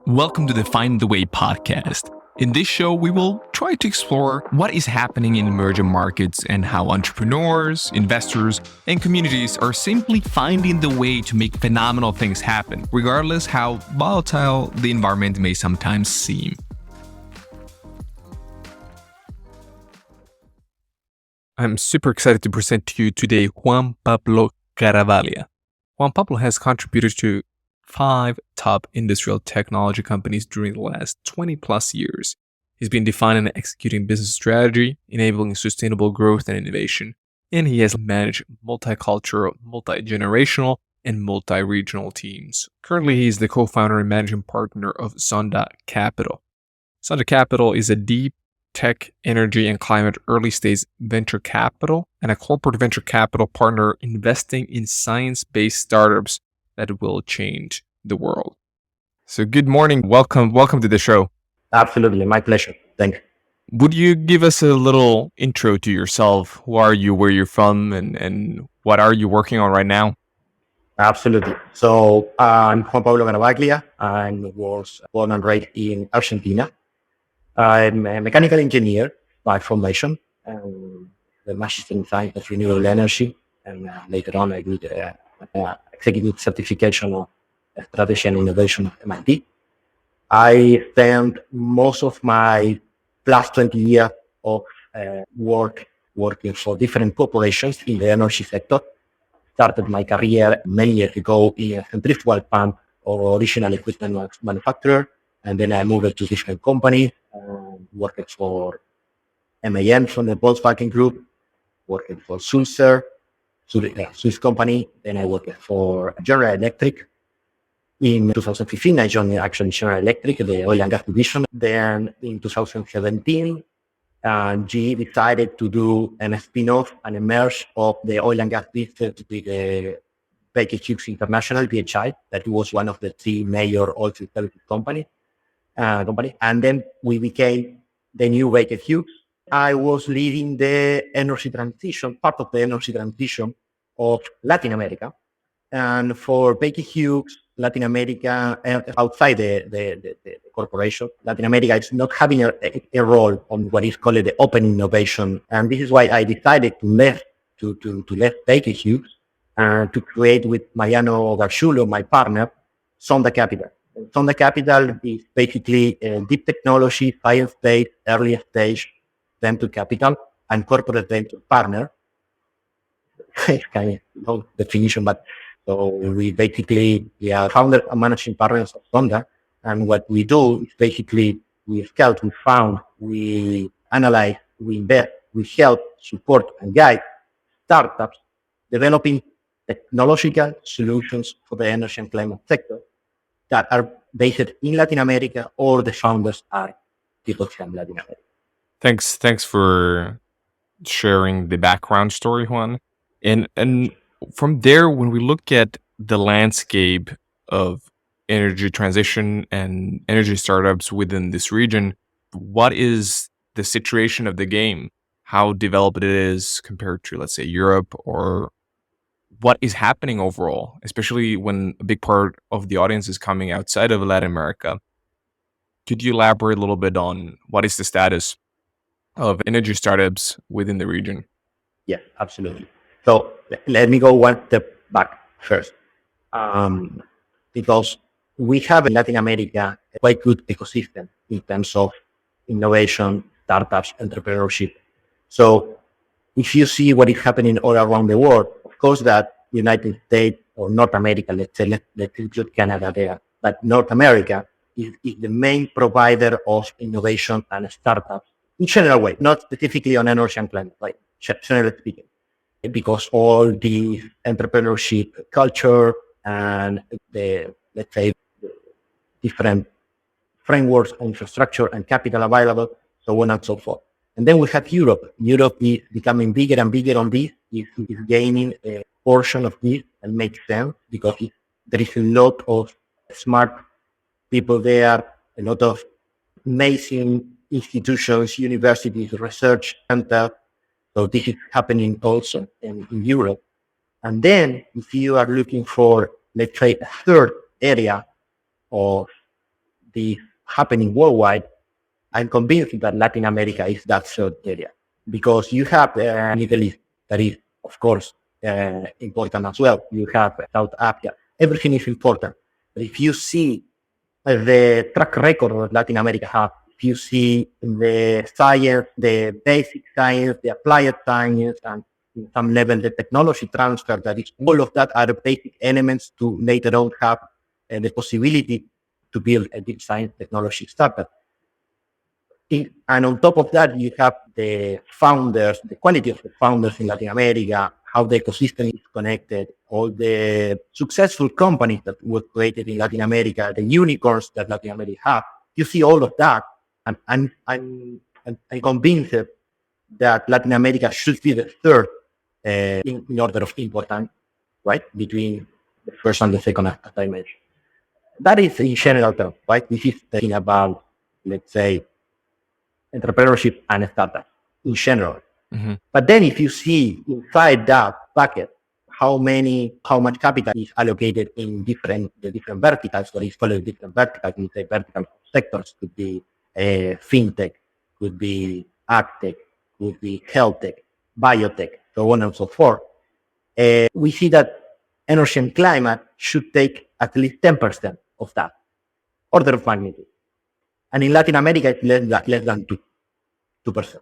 Welcome to the Find the Way podcast. In this show, we will try to explore what is happening in emerging markets and how entrepreneurs, investors, and communities are simply finding the way to make phenomenal things happen, regardless how volatile the environment may sometimes seem. I'm super excited to present to you today Juan Pablo Garavaglia. Juan Pablo has contributed to 5 top industrial technology companies during the last 20 plus years. He's been defining and executing business strategy, enabling sustainable growth and innovation, and he has managed multicultural, multi-generational, and multi-regional teams. Currently, he is the co-founder and managing partner of Zonda Capital. Zonda Capital is a deep tech, energy, and climate early-stage venture capital and a corporate venture capital partner investing in science-based startups that will change the world. So good morning. Welcome to the show. Absolutely. My pleasure. Thank you. Would you give us a little intro to yourself? Who are you, where you're from, and what are you working on right now? Absolutely. So I'm Juan Pablo Garavaglia. I was born and raised in Argentina. I'm a mechanical engineer by formation, and the master's in science of renewable energy. And later on, I did executive certification of strategy and innovation at MIT. I spent most of my last 20 years of working for different corporations in the energy sector. Started my career many years ago in a centrifugal pump or original equipment manufacturer, and then I moved to different companies, worked for MAN from the Volkswagen Group, worked for Sulzer, Swiss company. Then I worked for General Electric. In 2015, I joined actually General Electric, the oil and gas division. Then in 2017, GE decided to do a spin-off and a merge of the oil and gas business with Baker Hughes International, BHI, that was one of the 3 major oil field services company. And then we became the new Baker Hughes. I was leading the energy transition, part of the energy transition of Latin America. And for Baker Hughes, Latin America, outside the corporation, Latin America is not having a role on what is called the open innovation. And this is why I decided to left Baker Hughes and to create with Mariano Garciulo, my partner, Zonda Capital. Zonda Capital is basically a deep technology, science-based, early stage venture capital and corporate venture partner. It's kind of no definition, but so we are founder and managing partners of Zonda. And what we do is basically we scout, we found, we analyze, we invest, we help, support, and guide startups developing technological solutions for the energy and climate sector that are based in Latin America, or the founders are people from Latin America. Thanks for sharing the background story, Juan. And from there, when we look at the landscape of energy transition and energy startups within this region, what is the situation of the game? How developed it is compared to, let's say, Europe, or what is happening overall, especially when a big part of the audience is coming outside of Latin America? Could you elaborate a little bit on what is the status of energy startups within the region? Yeah, absolutely. So let me go one step back first, because we have in Latin America a quite good ecosystem in terms of innovation, startups, entrepreneurship. So if you see what is happening all around the world, of course that United States or North America, let's include Canada there, but North America is the main provider of innovation and startups in general way, not specifically on energy and climate, like generally speaking. Because all the entrepreneurship culture and the, let's say, different frameworks, infrastructure, and capital available, so on and so forth. And then we have Europe. Europe is becoming bigger and bigger on this, is gaining a portion of this, and makes sense because there is a lot of smart people there, a lot of amazing institutions, universities, research centers. So this is happening also in Europe. And then if you are looking for, let's say, a third area of is happening worldwide, I'm convinced that Latin America is that third area because you have Middle East that is, of course, important as well. You have South Africa. Everything is important. But if you see the track record that Latin America has, if you see the science, the basic science, the applied science, and in some level the technology transfer, that is all of that are the basic elements to later on have the possibility to build a deep science technology startup. And on top of that, you have the founders, the quality of the founders in Latin America, how the ecosystem is connected, all the successful companies that were created in Latin America, the unicorns that Latin America have. You see all of that, and I'm convinced that Latin America should be the third in order of importance, right, between the first and the second, as I mentioned. That is in general terms, right? This is thinking about, let's say, entrepreneurship and startups in general. Mm-hmm. But then if you see inside that bucket, how much capital is allocated in the different verticals, or is following different verticals, in say vertical sectors, could be fintech, could be agtech, could be health tech, biotech, so on and so forth. We see that energy and climate should take at least 10% of that order of magnitude. And in Latin America, it's less than 2%.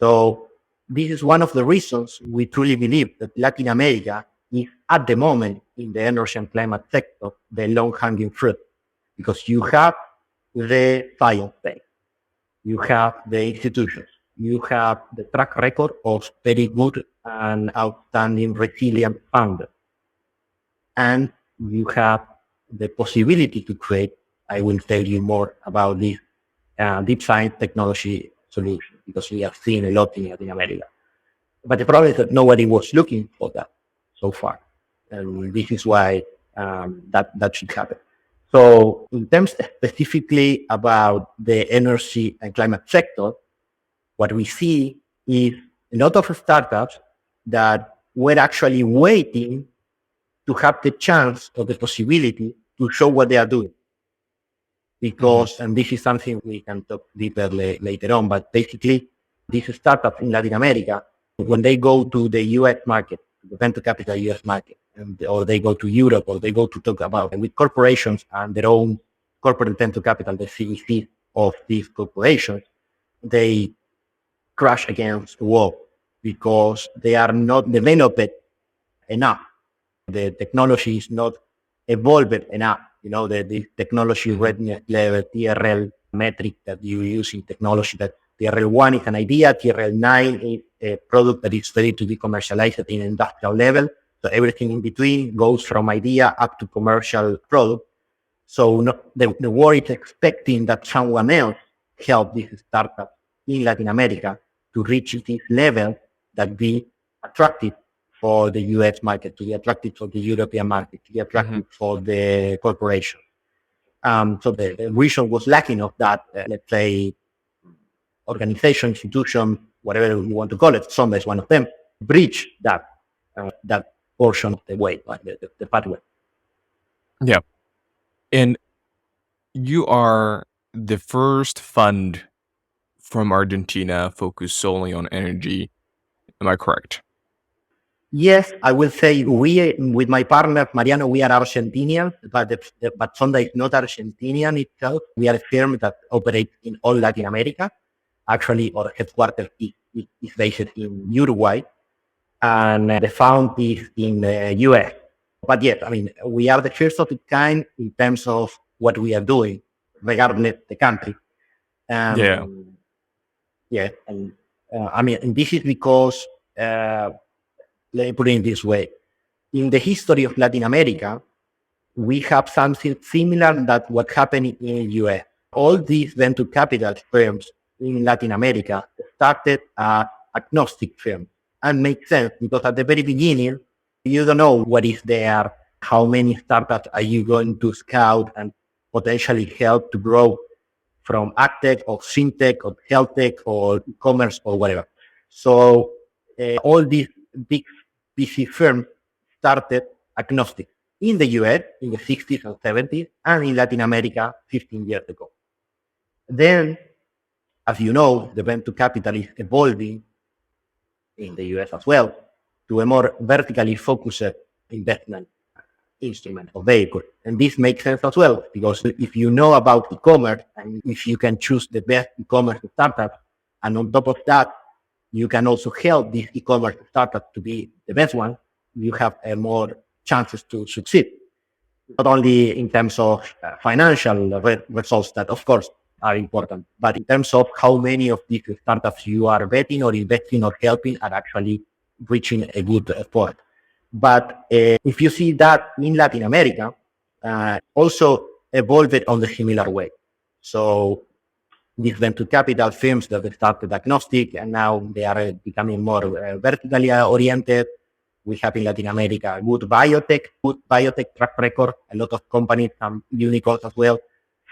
So this is one of the reasons we truly believe that Latin America is, at the moment, in the energy and climate sector, the low-hanging fruit, because you have the science base, you have the institutions, you have the track record of very good and outstanding resilient founders, and you have the possibility to create. I will tell you more about this deep science technology solution, because we have seen a lot in Latin America. But the problem is that nobody was looking for that so far. And this is why that should happen. So in terms specifically about the energy and climate sector, what we see is a lot of startups that were actually waiting to have the chance or the possibility to show what they are doing. Because, and this is something we can talk deeper later on, but basically, these startups in Latin America, when they go to the US market, the venture capital US market, or they go to Europe, or they go to talk about with corporations and their own corporate venture capital, the CVC of these corporations, they crash against the wall because they are not developed enough. The technology is not evolved enough. You know, the technology readiness level, TRL metric that you use in technology, that TRL1 is an idea, TRL9 is a product that is ready to be commercialized in industrial level. So everything in between goes from idea up to commercial product. So the world is expecting that someone else help this startup in Latin America to reach this level that be attractive for the US market, to be attractive for the European market, to be attractive for the corporation. So the region was lacking of that, let's say, organization, institution, whatever you want to call it. Zonda is one of them. Bridge that portion of the way, the pathway. Yeah. And you are the first fund from Argentina focused solely on energy. Am I correct? Yes, I will say we, with my partner Mariano, we are Argentinian, but Zonda is not Argentinian itself. We are a firm that operates in all Latin America. Actually, our headquarters is based in Uruguay, and the fund is in the US. But yes, I mean, we are the first of its kind in terms of what we are doing, regardless the country. Yeah. Yeah, and I mean, and this is because. Let me put it in this way. In the history of Latin America, we have something similar that what happened in the US. All these venture capital firms in Latin America started as agnostic firms. And makes sense because at the very beginning, you don't know what is there, how many startups are you going to scout and potentially help to grow from agtech or fintech or health tech or e-commerce or whatever. So all these big VC firms started agnostic. in the US in the 60s and 70s, and in Latin America 15 years ago. Then, as you know, the venture capital is evolving in the US as well to a more vertically focused investment instrument or vehicle. And this makes sense as well, because if you know about e-commerce and if you can choose the best e-commerce startup, and on top of that, you can also help this e-commerce startup to be the best one, you have more chances to succeed. Not only in terms of financial results that, of course, are important, but in terms of how many of these startups you are betting or investing or helping are actually reaching a good point. But if you see that in Latin America, also evolved on the similar way. So these venture capital firms that started agnostic and now they are becoming more vertically oriented. We have in Latin America good biotech track record, a lot of companies, some unicorns as well,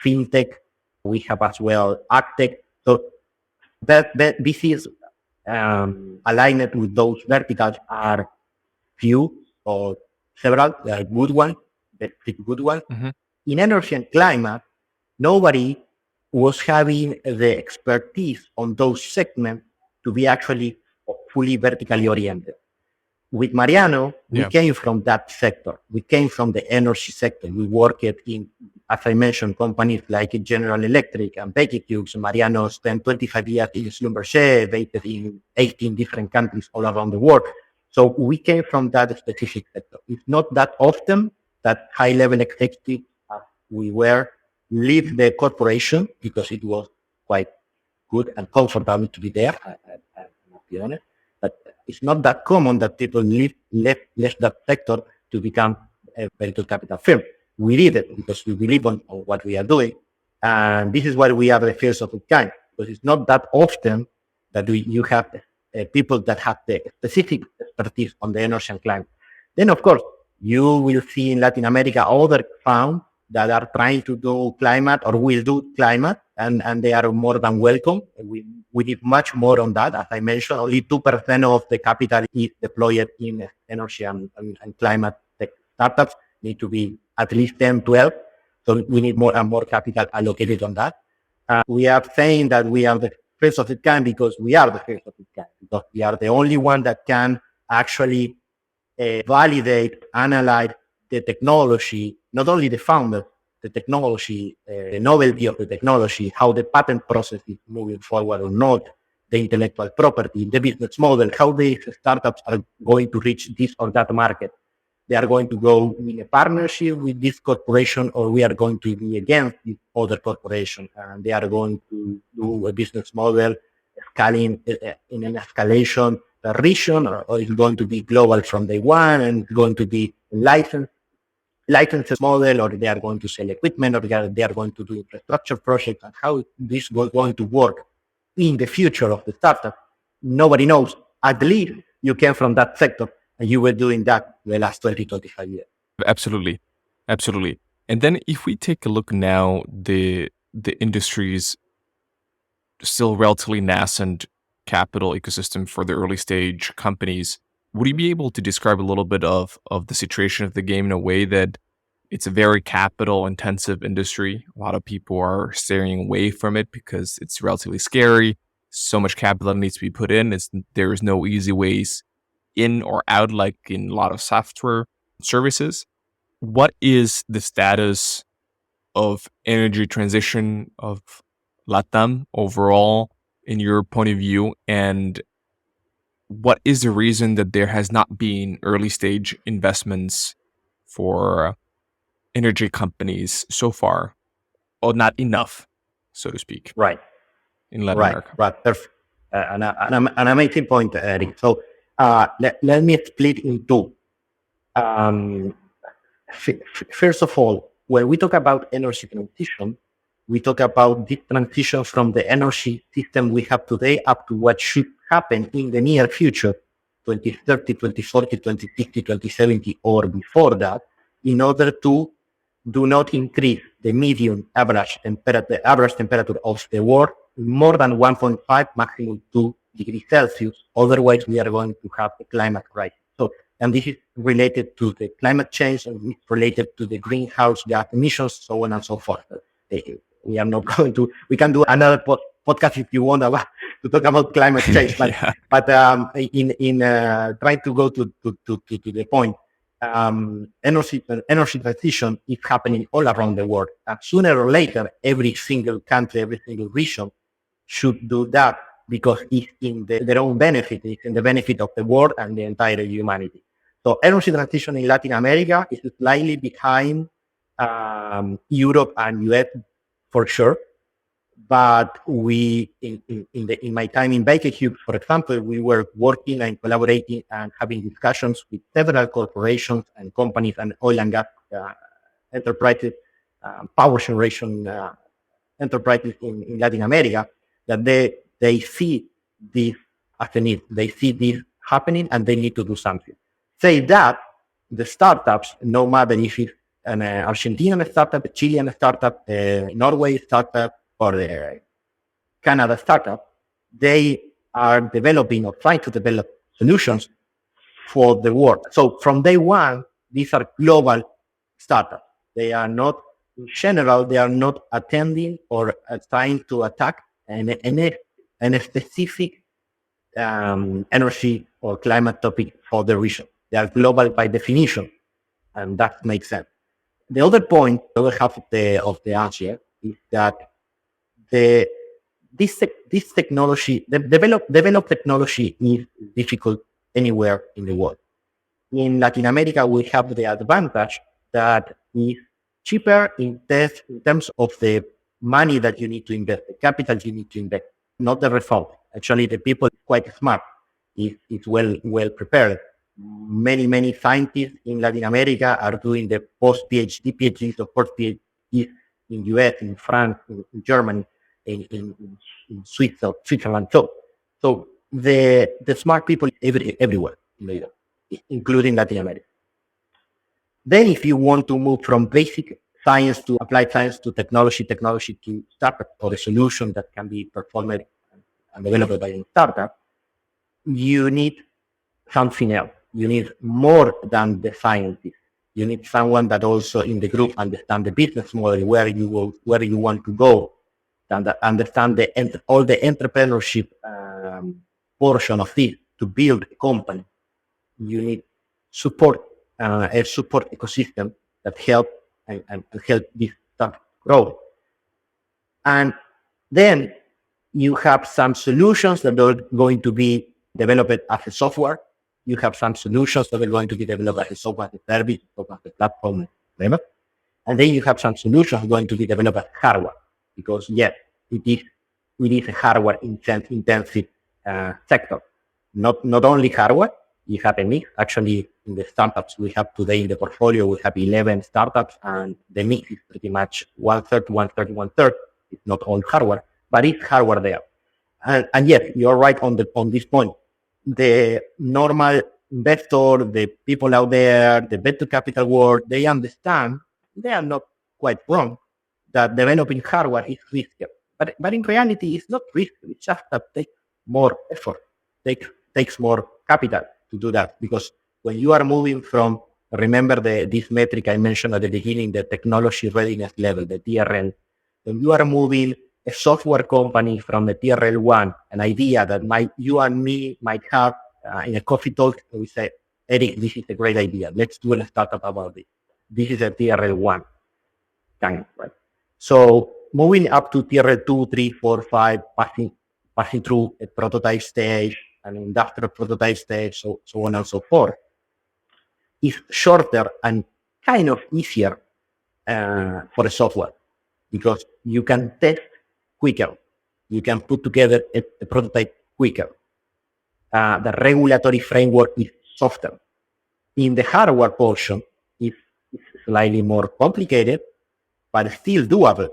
fintech. We have as well agtech. So that this is aligned with those verticals are few or several. They are good ones, pretty good ones. Mm-hmm. In energy and climate, nobody was having the expertise on those segments to be actually fully vertically oriented. With Mariano, we came from that sector. We came from the energy sector. We worked in, as I mentioned, companies like General Electric and Baker Hughes. Mariano spent 25 years in Schlumberger, based in 18 different countries all around the world. So we came from that specific sector. It's not that often that high-level executives, as we were, leave the corporation because it was quite good and comfortable to be there. I must be honest. But it's not that common that people left that sector to become a venture capital firm. We did it because we believe on what we are doing. And this is why we are the first of its kind, because it's not that often that you have people that have the specific expertise on the energy and climate. Then, of course, you will see in Latin America other funds that are trying to do climate or will do climate, and they are more than welcome. We need much more on that. As I mentioned, only 2% of the capital is deployed in energy and climate tech startups. Need to be at least 10, 12. So we need more and more capital allocated on that. We are saying that we are the first of its kind because we are the first of its kind, because we are the only one that can actually validate, analyze the technology, not only the founder, the technology, the novelty of the technology, how the patent process is moving forward or not, the intellectual property, the business model, how these startups are going to reach this or that market. They are going to go in a partnership with this corporation, or we are going to be against this other corporation, and they are going to do a business model scaling in an escalation region, or it's going to be global from day one, and it's going to be licenses model, or they are going to sell equipment, or they are going to do infrastructure projects, and how this is going to work in the future of the startup. Nobody knows. I believe you came from that sector and you were doing that the last 20, 25 years. Absolutely. Absolutely. And then if we take a look now, the industry's still relatively nascent capital ecosystem for the early stage companies, would you be able to describe a little bit of the situation of the game in a way that it's a very capital intensive industry? A lot of people are steering away from it because it's relatively scary. So much capital needs to be put in. There is no easy ways in or out like in a lot of software services. What is the status of energy transition of LATAM overall in your point of view? And what is the reason that there has not been early stage investments for energy companies so far, or not enough, so to speak? Right. In Latin America. Right. Perfect. An amazing point, Eric. So let me split in two. First of all, when we talk about energy transition, we talk about this transition from the energy system we have today up to what should happen in the near future, 2030, 2040, 2060, 2070, or before that, in order to do not increase the median average temperature of the world more than 1.5, maximum 2 degrees Celsius. Otherwise, we are going to have a climate crisis. So And this is related to the climate change and it's related to the greenhouse gas emissions, so on and so forth. We are not going to, we can do another podcast if you want to talk about climate change, but, Yeah. but in trying to go to the point, energy transition is happening all around the world. And sooner or later, every single country, every single region should do that because it's in their own benefit, it's in the benefit of the world and the entire humanity. So energy transition in Latin America is slightly behind Europe and US for sure. But we, in my time in Baker Hughes, for example, we were working and collaborating and having discussions with several corporations and companies and oil and gas enterprises, power generation enterprises in Latin America, that they see this as a need. They see this happening and they need to do something. Say that the startups, no matter if it's an Argentinian startup, a Chilean startup, a Norway startup, or the Canada startup, they are developing or trying to develop solutions for the world. So from day one, these are global startups. They are not, in general, they are not attending or trying to attack a specific energy or climate topic for the region. They are global by definition, and that makes sense. The other point, the other half of the answer is that this technology, develop technology is difficult anywhere in the world. In Latin America, we have the advantage that is cheaper in terms of the money that you need to invest, the capital you need to invest, not the result. Actually, the people are quite smart. It's well prepared. Many scientists in Latin America are doing the PhDs or post-PhDs in US, in France, in Germany, in Switzerland. So the smart people everywhere, including Latin America. Then if you want to move from basic science to applied science to technology to startup, or a solution that can be performed and developed by a startup, you need something else. You need more than the scientist. You need someone that also in the group understand the business model, where you want to go, and understand all the entrepreneurship portion of this to build a company. You need support, a support ecosystem that help and to help this stuff grow. And then you have some solutions that are going to be developed as a software. You have some solutions that are going to be developed as a software as a service, software as a platform, whatever. And then you have some solutions going to be developed as hardware, because yes, it is a hardware intensive sector. Not only hardware, you have a mix. Actually, in the startups we have today in the portfolio, we have 11 startups, and the mix is pretty much 1/3, 1/3, 1/3. It's not all hardware, but it's hardware there. And yes, you're right on this point. The normal investor, the people out there, the venture capital world, they understand, they are not quite wrong, that developing hardware is riskier. But in reality, it's not risky. It's just that takes more effort, takes more capital to do that. Because when you are moving from, remember this metric I mentioned at the beginning, the technology readiness level, the TRL, when you are moving a software company from the TRL 1, an idea that you and me might have in a coffee talk, we say, Eric, this is a great idea. Let's do a startup about it. This is a TRL 1 kind, right? So moving up to TRL 2, 3, 4, 5, passing through a prototype stage, an industrial prototype stage, so on and so forth, is shorter and kind of easier for a software, because you can test quicker. You can put together a prototype quicker. The regulatory framework is softer. In the hardware portion, it's slightly more complicated, but still doable.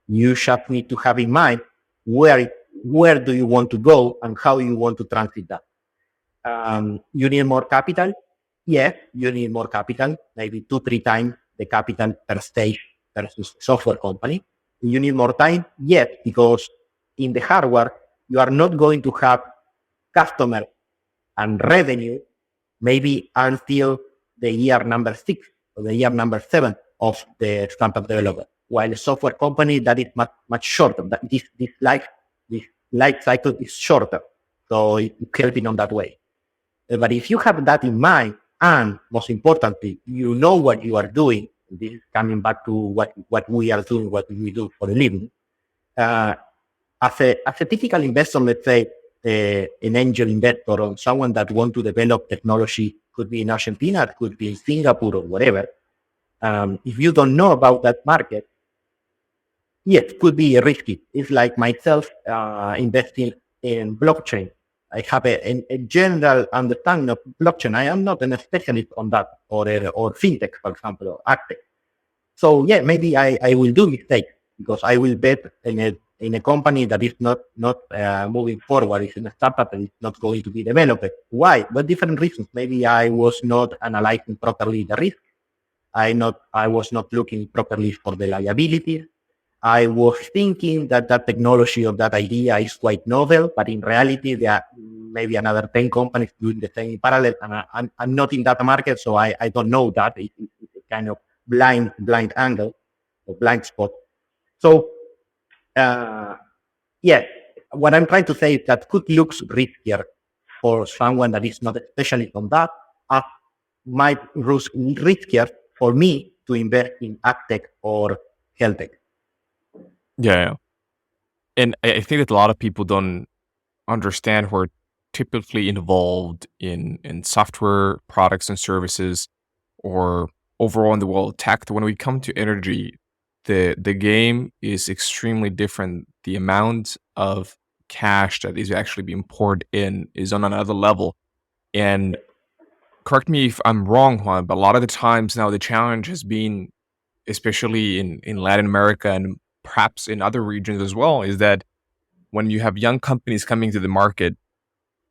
You just need to have in mind where do you want to go and how you want to transit that. You need more capital? Yes, you need more capital, maybe 2-3 times the capital per stage versus software company. You need more time? Yes, because in the hardware, you are not going to have customer and revenue maybe until the year number 6 or the year number 7 of the startup developer. While a software company, that is much shorter. That this life cycle is shorter, so it's helping on that way. But if you have that in mind, and most importantly, you know what you are doing. This is coming back to what we are doing, what we do for a living. As a typical investor, let's say an angel investor or someone that wants to develop technology, could be in Argentina, it could be in Singapore or whatever. If you don't know about that market, yes, could be risky. It's like myself investing in blockchain. I have a general understanding of blockchain. I am not a specialist on that, or fintech, for example, or agtech. So yeah, maybe I will do mistakes because I will bet in a company that is not moving forward. It's in a startup and it's not going to be developed. Why? But different reasons. Maybe I was not analyzing properly the risk. I was not looking properly for the liabilities. I was thinking that technology of that idea is quite novel, but in reality, there are maybe another 10 companies doing the same in parallel, and I'm not in that market, so I don't know that. It's a kind of blind angle or blind spot. So, yeah, what I'm trying to say is that could look riskier for someone that is not a specialist on that, might look riskier for me to invest in agtech or health tech. Yeah. And I think that a lot of people don't understand who are typically involved in software products and services, or overall in the world of tech. When we come to energy, the game is extremely different. The amount of cash that is actually being poured in is on another level. And correct me if I'm wrong, Juan, but a lot of the times now the challenge has been, especially in Latin America and perhaps in other regions as well, is that when you have young companies coming to the market,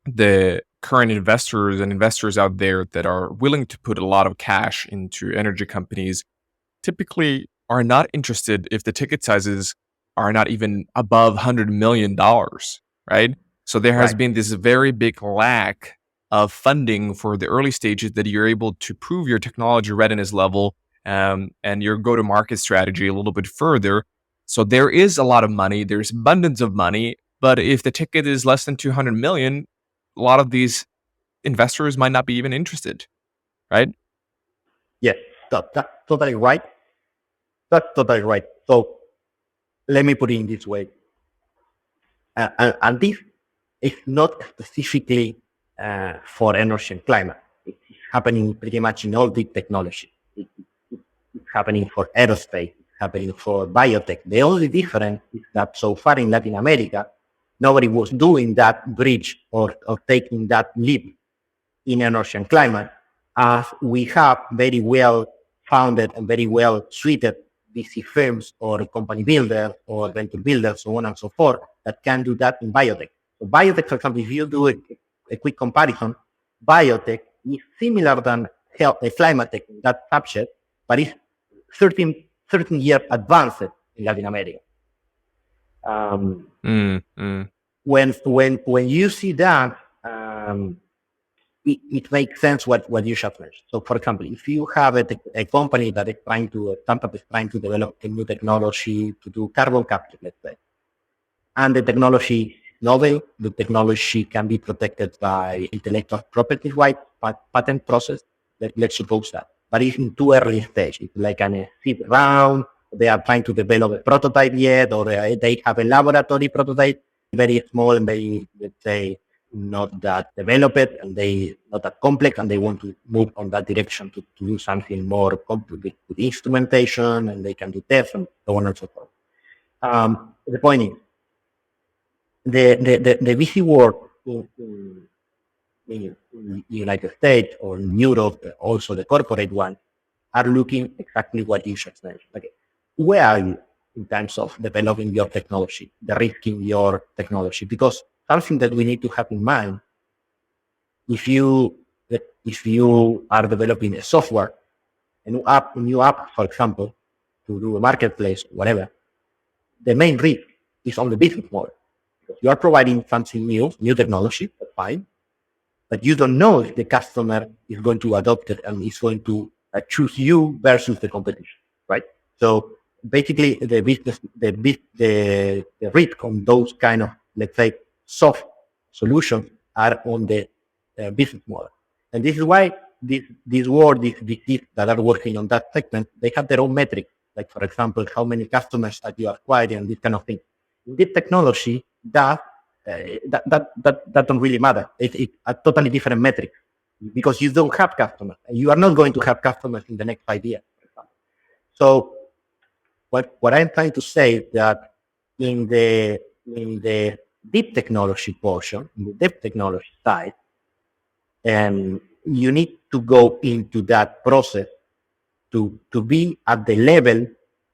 the current investors out there that are willing to put a lot of cash into energy companies typically are not interested if the ticket sizes are not even above $100 million, right? So there has been this very big lack of funding for the early stages that you're able to prove your technology readiness level and your go-to-market strategy a little bit further. So there is a lot of money, there's abundance of money, but if the ticket is less than 200 million, a lot of these investors might not be even interested, right? Yes, that's totally right. That's totally right. So let me put it in this way. And this is not specifically for energy and climate. It's happening pretty much in all the technology. It's happening for aerospace. It's happening for biotech. The only difference is that so far in Latin America, nobody was doing that bridge or taking that leap in energy and climate, as we have very well founded and very well suited VC firms or company builders or venture builders, so on and so forth, that can do that in biotech. So biotech, for example, if you do a quick comparison, biotech is similar than climate tech in that subject, but it's 13 years advanced in Latin America. When you see that, it makes sense what you just mentioned. So, for example, if you have a company that is a startup is trying to develop a new technology to do carbon capture, let's say, and the technology is novel, the technology can be protected by intellectual property rights, patent process, let's suppose that. But it's in too early stage. It's like a seed round. They are trying to develop a prototype yet, or they have a laboratory prototype, very small and very, let's say, not that developed, and they not that complex, and they want to move on that direction to do something more complex with instrumentation, and they can do tests and so on and so forth. The point is, the VC world in the United States or in Europe, also the corporate one, are looking exactly what you just mentioned. Okay, where are you in terms of developing your technology, the risk in your technology? Because something that we need to have in mind, if you are developing a software, a new app, for example, to do a marketplace, whatever, the main risk is on the business model. You are providing something new technology, that's fine. but you don't know if the customer is going to adopt it and is going to choose you versus the competition, right? So basically, the risk on those kind of, let's say, soft solutions are on the business model, and this is why this world, these that are working on that segment, they have their own metrics. Like, for example, how many customers are you acquiring, and this kind of thing. In this technology, that don't really matter. It's a totally different metric because you don't have customers. You are not going to have customers in the next 5 years. So what I'm trying to say is that in the deep technology portion, in the deep technology side, you need to go into that process to be at the level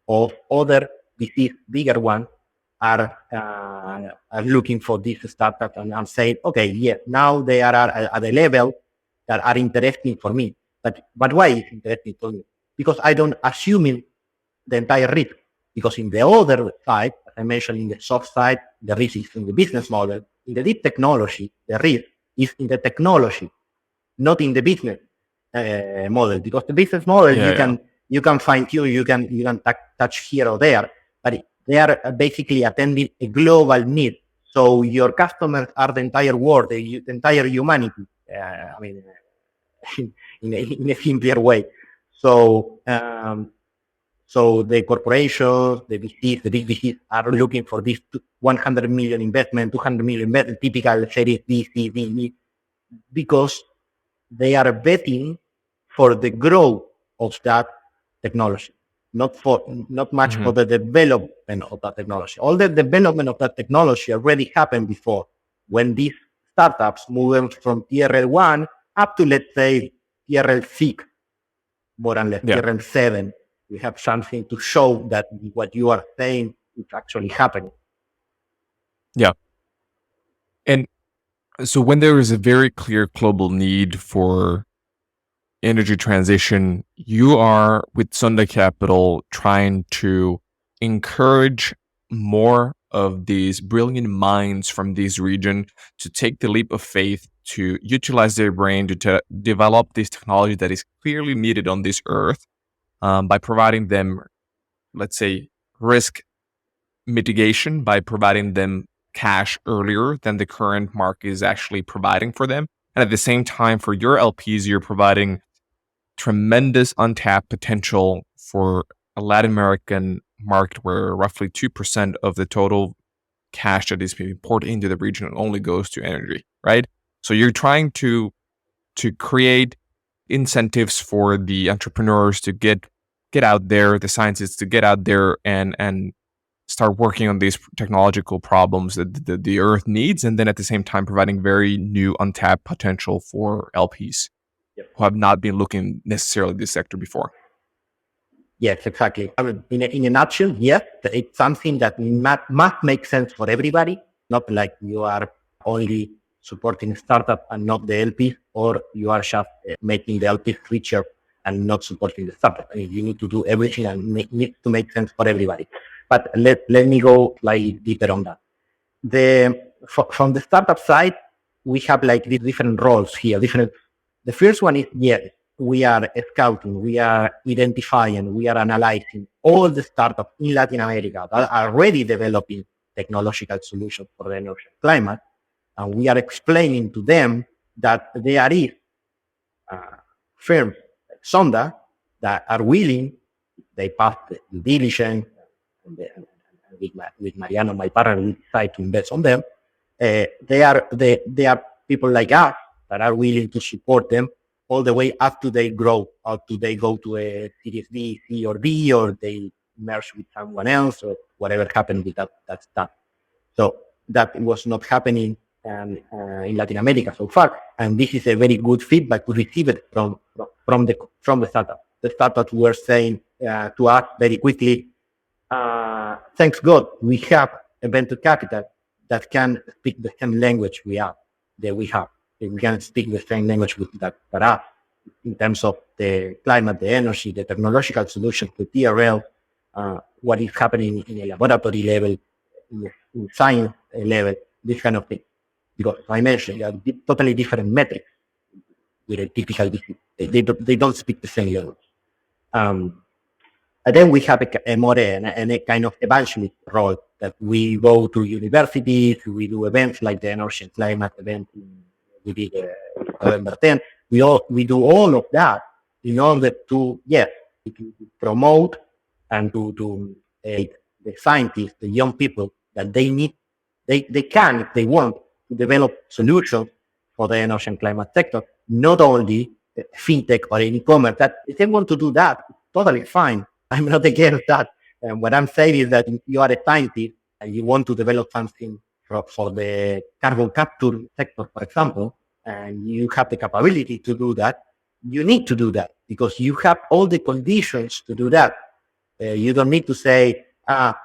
of other VCs, bigger ones, are looking for this startup and saying, okay, yeah, now they are at a level that are interesting for me. But why is interesting for me? Because I don't assume the entire risk. Because in the other side, as I mentioned, in the soft side, the risk is in the business model. In the deep technology, the risk is in the technology, not in the business model. Because the business model, you can fine tune, you can touch here or there, but they are basically attending a global need. So your customers are the entire world, the entire humanity. I mean, in a simpler way. So so the corporations, the VCs, the big VCs are looking for this 100 million investment, 200 million investment, typical Series B, C, D, E, because they are betting for the growth of that technology, not much for the development of that technology. All the development of that technology already happened before, when these startups moved from TRL 1 up to, let's say, TRL 6, more or less, TRL 7. We have something to show that what you are saying is actually happening. Yeah. And so when there is a very clear global need for energy transition, you are with Zonda Capital trying to encourage more of these brilliant minds from this region to take the leap of faith, to utilize their brain to develop this technology that is clearly needed on this earth, by providing them, let's say, risk mitigation, by providing them cash earlier than the current market is actually providing for them. And at the same time, for your LPs, you're providing tremendous untapped potential for a Latin American market where roughly 2% of the total cash that is being poured into the region only goes to energy, right? So you're trying to create incentives for the entrepreneurs to get out there, the scientists to get out there and start working on these technological problems that the earth needs, and then at the same time providing very new untapped potential for LPs who have not been looking necessarily this sector before. Yes, exactly. I mean, in a nutshell, yes, it's something that must make sense for everybody, not like you are only supporting startup and not the LP, or you are just making the LP richer and not supporting the startup. I mean, you need to do everything and need to make sense for everybody. But let me go like deeper on that. From the startup side, we have like these different roles here. The first one is, yes, we are scouting, we are identifying, we are analyzing all the startups in Latin America that are already developing technological solutions for the energy and climate. And we are explaining to them that there is firms like Zonda that are willing, they pass the due diligence, and with Mariano, my partner, we decide to invest on them. They are people like us that are willing to support them all the way up to they grow, up to they go to a Series B, C, or D, or they merge with someone else, or whatever happened with that stuff. So that was not happening in Latin America so far, and this is a very good feedback we received from the startup. The startups were saying to us very quickly, thanks God, we have a venture capital that can speak the same language we have. We can speak the same language with that for us in terms of the climate, the energy, the technological solutions, the TRL, what is happening in a laboratory level, in science level, this kind of thing. because I mentioned they are totally different metrics with a typical VC. They don't speak the same language. Um, and then we have a more a kind of evangelist role that we go to universities, we do events like the Energy and Climate event we did November 10th. We do all of that in order to, yes, to promote and to the scientists, the young people that they need, they can, if they want, to develop solutions for the energy and climate sector, not only fintech or e-commerce. That if they want to do that, totally fine. I'm not against that. And what I'm saying is that if you are a scientist and you want to develop something for the carbon capture sector, for example, and you have the capability to do that, you need to do that because you have all the conditions to do that. You don't need to say,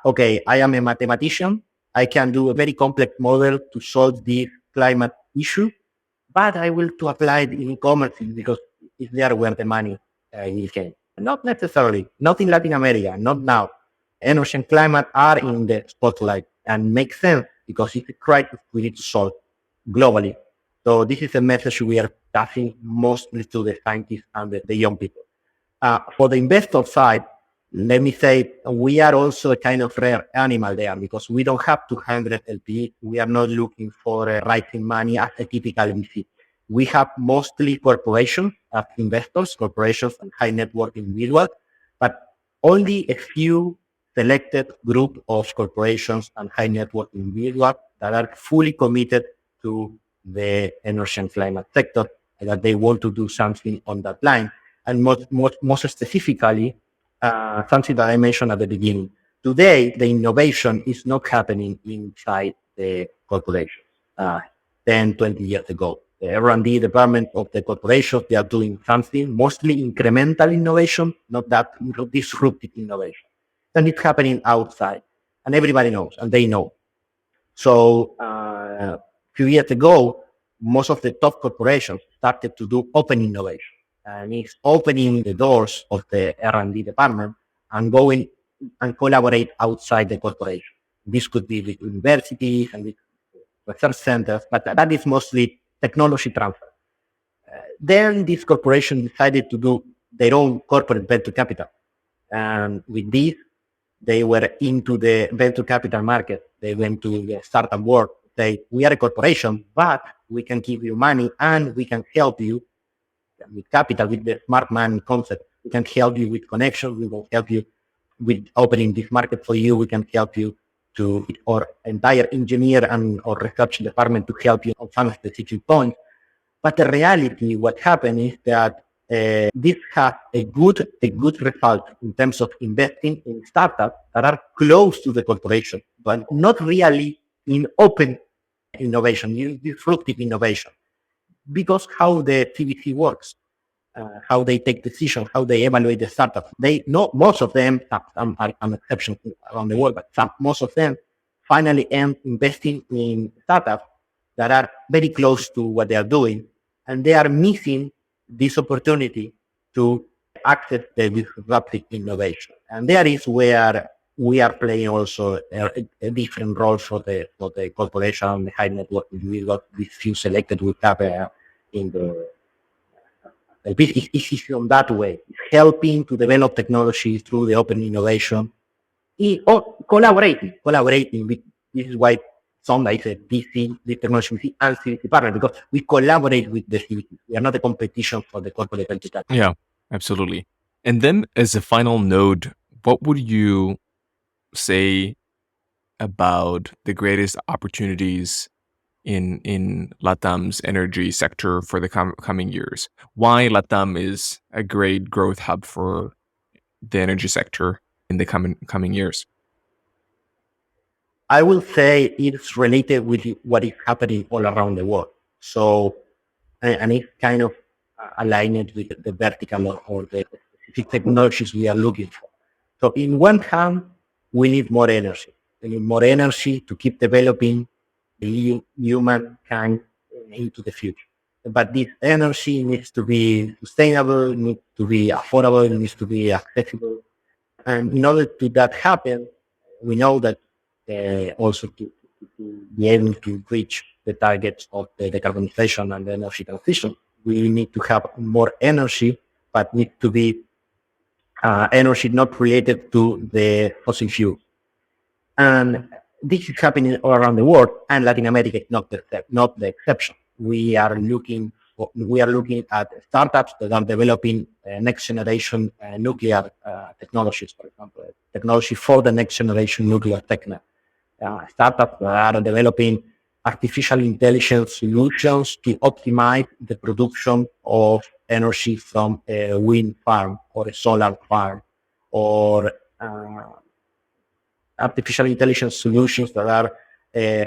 okay, I am a mathematician. I can do a very complex model to solve this climate issue, but I will to apply it in e-commerce because it's there where the money is came. Not necessarily, not in Latin America, not now. Energy and climate are in the spotlight and makes sense because it's a crisis we need to solve globally. So this is a message we are passing mostly to the scientists and the young people. For the investor side, let me say we are also a kind of rare animal there because we don't have 200 LPs. We are not looking for raising money as a typical VC. We have mostly corporations as investors, corporations and high net worth individuals, but only a few selected group of corporations and high net worth individuals that are fully committed to the energy and climate sector and that they want to do something on that line. And most specifically, something that I mentioned at the beginning. Today, the innovation is not happening inside the corporation. 10, 20 years ago, the R&D department of the corporations, they are doing something, mostly incremental innovation, not that disruptive innovation. And it's happening outside. And everybody knows, and they know. So a few years ago, most of the top corporations started to do open innovation. And it's opening the doors of the R&D department and going and collaborate outside the corporation. This could be with universities and with research centers, but that is mostly technology transfer. Then this corporation decided to do their own corporate venture capital. And with this, they were into the venture capital market. They went to the startup world. We are a corporation, but we can give you money and we can help you with capital, with the smart man concept. We can help you with connections. We will help you with opening this market for you. We can help you to our entire engineer and or research department to help you on some specific points. But the reality, what happened is that this has a good result in terms of investing in startups that are close to the corporation, but not really in open innovation, in disruptive innovation. Because how the CVC works, how they take decisions, how they evaluate the startups. They know most of them, some are an exception around the world, but most of them finally end investing in startups that are very close to what they are doing, and they are missing this opportunity to access the disruptive innovation. And there is where we are playing also a different role for the corporation, the high net worth individuals, these few selected we have in the it's on that way, helping to develop technology through the open innovation, or collaborating with, this is why Zonda is a VC, the technology VC and CVC partner, because we collaborate with the CVC. We are not a competition for the corporate venture capital. Yeah, absolutely. And then as a final note, what would you say about the greatest opportunities in LATAM's energy sector for the coming years? Why LATAM is a great growth hub for the energy sector in the coming years? I will say it's related with what is happening all around the world. So, and it's kind of aligned with the vertical or the specific technologies we are looking for. So, in one hand, we need more energy. We need more energy to keep developing the humankind into the future. But this energy needs to be sustainable, needs to be affordable, needs to be accessible. And in order to that happen, we know that also to be able to reach the targets of the decarbonization and the energy transition. We need to have more energy, but need to be energy not related to the fossil fuel. And this is happening all around the world, and Latin America is not the exception. We are looking at startups that are developing next generation nuclear technologies, for example, technology for the next generation nuclear techno. Startups that are developing artificial intelligence solutions to optimize the production of energy from a wind farm or a solar farm, or artificial intelligence solutions that are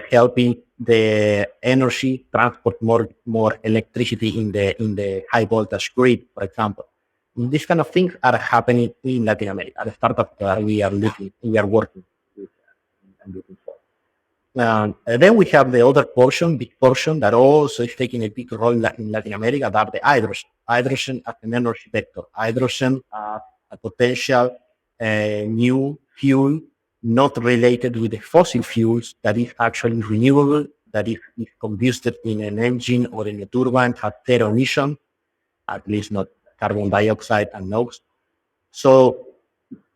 helping the energy transport more electricity in the high voltage grid, for example. These kind of things are happening in Latin America. The startups that we are working with and looking for. Then we have the other big portion that also is taking a big role in Latin America, that the hydrogen as an energy vector, hydrogen as a potential new fuel, not related with the fossil fuels, that is actually renewable, that is combusted in an engine or in a turbine, has zero emission, at least not carbon dioxide and NOx. So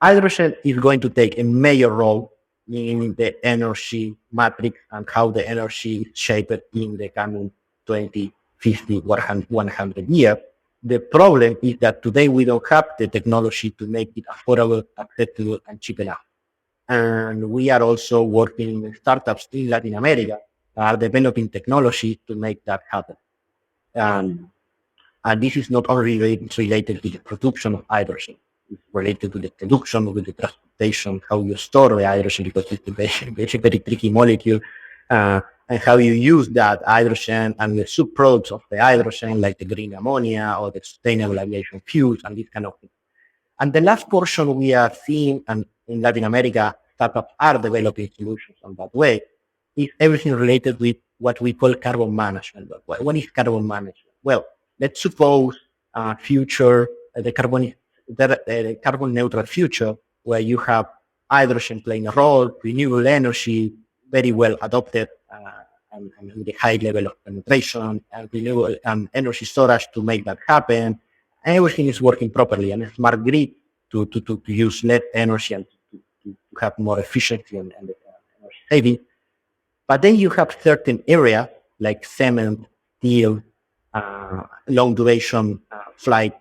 hydrogen is going to take a major role in the energy matrix and how the energy is shaped in the coming 20, 50, 100 years. The problem is that today we don't have the technology to make it affordable, accessible, and cheap enough. And we are also working in startups in Latin America that are developing technology to make that happen. And this is not only related to the production of hydrogen. It's related to the production, with the transportation, how you store the hydrogen, because it's a very tricky molecule, and how you use that hydrogen and the subproducts of the hydrogen, like the green ammonia or the sustainable aviation fuels and this kind of thing. And the last portion we are seeing, and in Latin America, startups are developing solutions on that way, is everything related with what we call carbon management. What is carbon management? Well, let's suppose the carbon neutral future, where you have hydrogen playing a role, renewable energy very well adopted, and with a high level of penetration, and renewable and energy storage to make that happen. And everything is working properly, and a smart grid to use less energy and to have more efficiency and energy saving. But then you have certain areas like cement, steel, long duration flight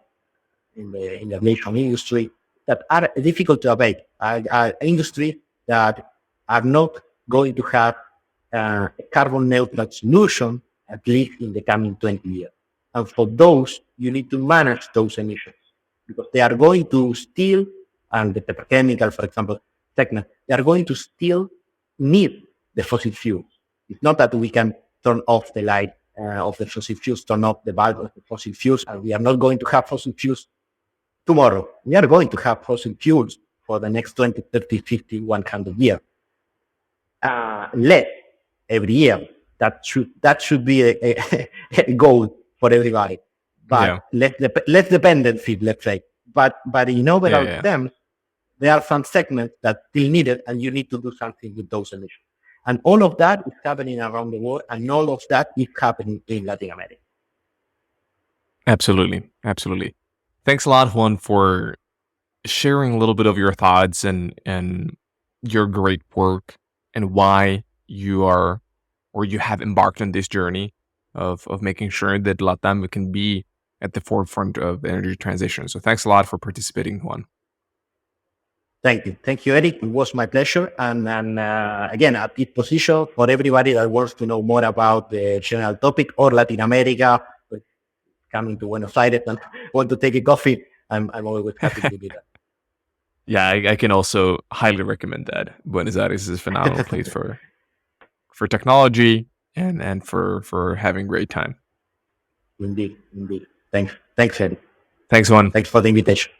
in the aviation industry that are difficult to abate. Are industries that are not going to have a carbon neutral solution, at least in the coming 20 years. And for those, you need to manage those emissions, because they are going to still, and the petrochemical, for example, segment, they are going to still need the fossil fuels. It's not that we can turn off the light of the fossil fuels, turn off the bulb of the fossil fuels, and we are not going to have fossil fuels tomorrow. We are going to have fossil fuels for the next 20, 30, 50, 100 years. Less every year. That should be a goal for everybody. But less dependency, let's say. But in overall terms, there are some segments that still need it, and you need to do something with those emissions. And all of that is happening around the world, and all of that is happening in Latin America. Absolutely. Thanks a lot, Juan, for sharing a little bit of your thoughts and your great work and why you have embarked on this journny of making sure that LATAM can be at the forefront of energy transition. So thanks a lot for participating, Juan. Thank you, Eric. It was my pleasure. And again, at this position, for everybody that wants to know more about the general topic or Latin America, coming to Buenos Aires and want to take a coffee, I'm always happy to do that. Yeah, I can also highly recommend that. Buenos Aires is a phenomenal place for technology and for having a great time. Indeed. Thanks, Eric. Thanks, Juan. Thanks for the invitation.